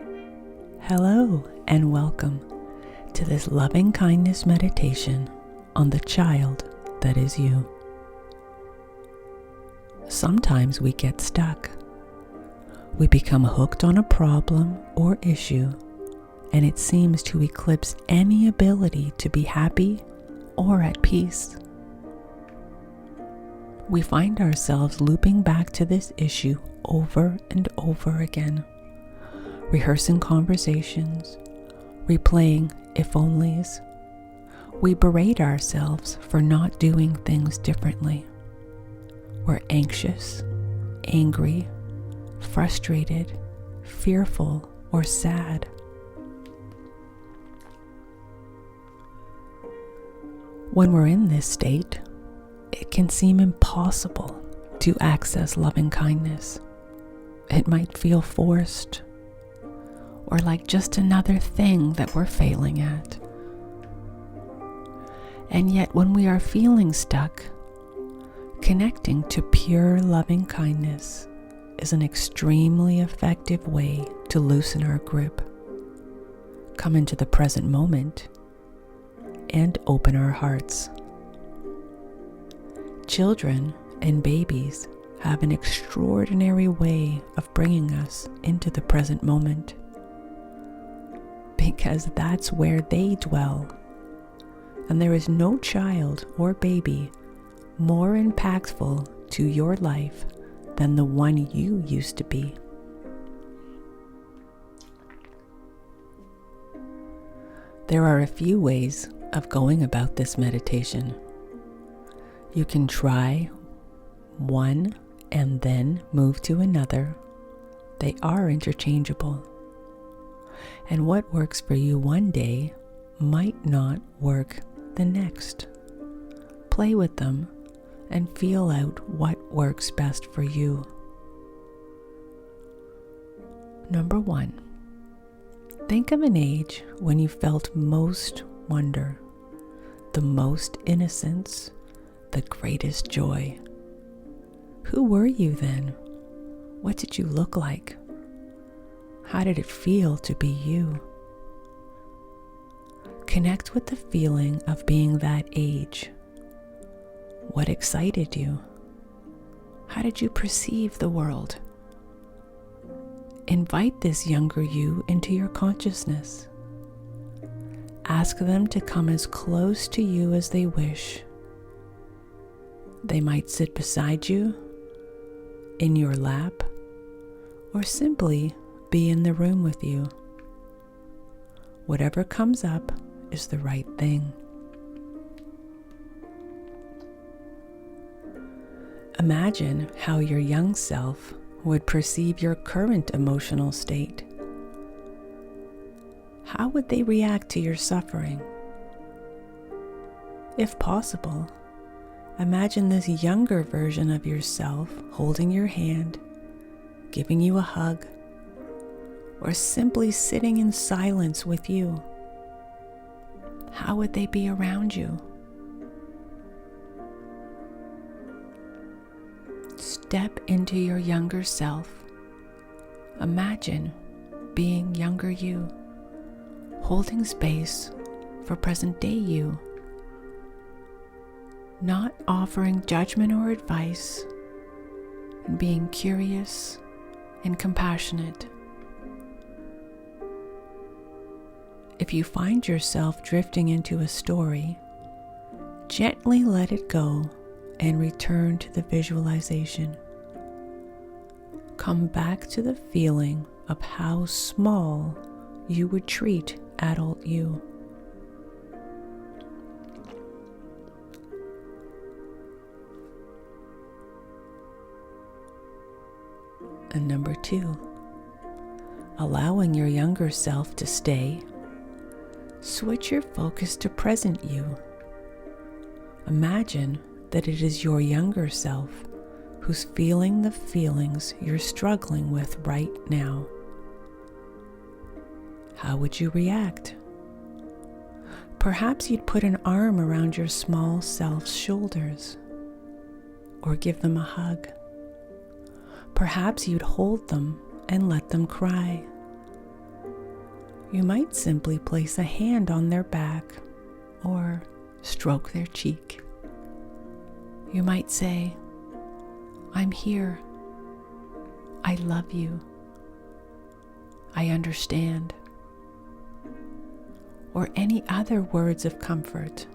Hello and welcome to this loving kindness meditation on the child that is you. Sometimes we get stuck. We become hooked on a problem or issue, and it seems to eclipse any ability to be happy or at peace. We find ourselves looping back to this issue over and over again, rehearsing conversations, replaying if-onlys. We berate ourselves for not doing things differently. We're anxious, angry, frustrated, fearful, or sad. When we're in this state, it can seem impossible to access loving kindness. It might feel forced, or like just another thing that we're failing at. And yet when we are feeling stuck, connecting to pure loving kindness is an extremely effective way to loosen our grip, come into the present moment, and open our hearts. Children and babies have an extraordinary way of bringing us into the present moment, because that's where they dwell. And there is no child or baby more impactful to your life than the one you used to be. There are a few ways of going about this meditation. You can try one and then move to another. They are interchangeable. And what works for you one day might not work the next. Play with them and feel out what works best for you. Number 1, think of an age when you felt most wonder, the most innocence, the greatest joy. Who were you then? What did you look like? How did it feel to be you? Connect with the feeling of being that age. What excited you? How did you perceive the world? Invite this younger you into your consciousness. Ask them to come as close to you as they wish. They might sit beside you, in your lap, or simply be in the room with you. Whatever comes up is the right thing. Imagine how your young self would perceive your current emotional state. How would they react to your suffering? If possible, imagine this younger version of yourself holding your hand, giving you a hug, or simply sitting in silence with you. How would they be around you? Step into your younger self. Imagine being younger you, holding space for present day you, not offering judgment or advice, and being curious and compassionate. If you find yourself drifting into a story, gently let it go and return to the visualization. Come back to the feeling of how small you would treat adult you. And number 2, allowing your younger self to stay, switch your focus to present you. Imagine that it is your younger self who's feeling the feelings you're struggling with right now. How would you react? Perhaps you'd put an arm around your small self's shoulders, or give them a hug. Perhaps you'd hold them and let them cry. You might simply place a hand on their back or stroke their cheek. You might say, "I'm here. I love you. I understand." Or any other words of comfort.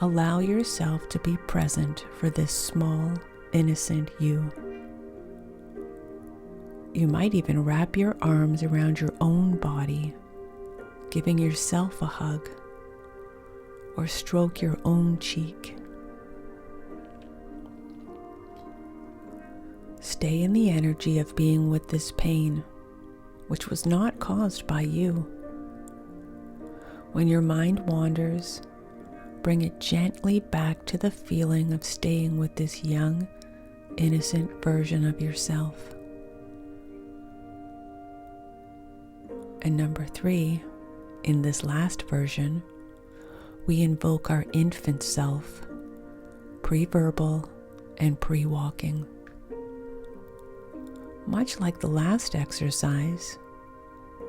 Allow yourself to be present for this small, innocent you. You might even wrap your arms around your own body, giving yourself a hug, or stroke your own cheek. Stay in the energy of being with this pain, which was not caused by you. When your mind wanders, bring it gently back to the feeling of staying with this young, innocent version of yourself. And number 3, in this last version, we invoke our infant self, pre-verbal and pre-walking. Much like the last exercise,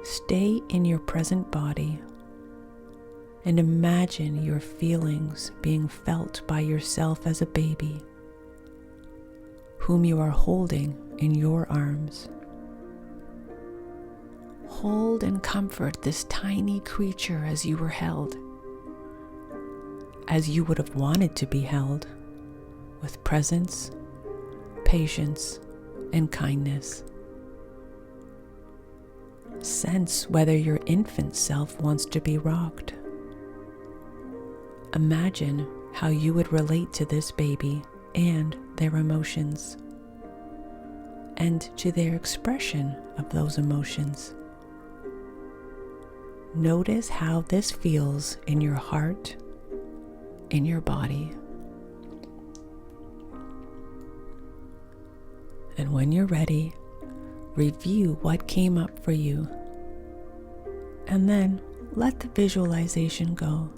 stay in your present body and imagine your feelings being felt by yourself as a baby, whom you are holding in your arms. Hold and comfort this tiny creature as you were held, as you would have wanted to be held, with presence, patience, and kindness. Sense whether your infant self wants to be rocked. Imagine how you would relate to this baby and their emotions, and to their expression of those emotions. Notice how this feels in your heart, in your body. And when you're ready, review what came up for you, and then let the visualization go.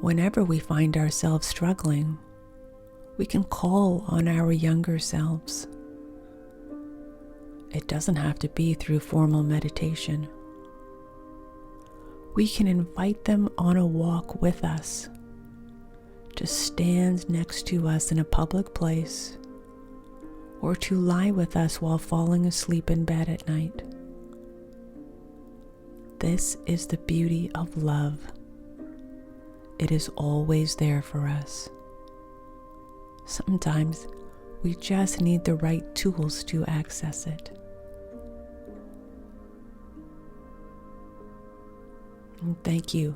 Whenever we find ourselves struggling, we can call on our younger selves. It doesn't have to be through formal meditation. We can invite them on a walk with us, to stand next to us in a public place, or to lie with us while falling asleep in bed at night. This is the beauty of love. It is always there for us. Sometimes we just need the right tools to access it. And thank you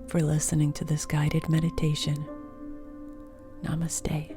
for listening to this guided meditation. Namaste.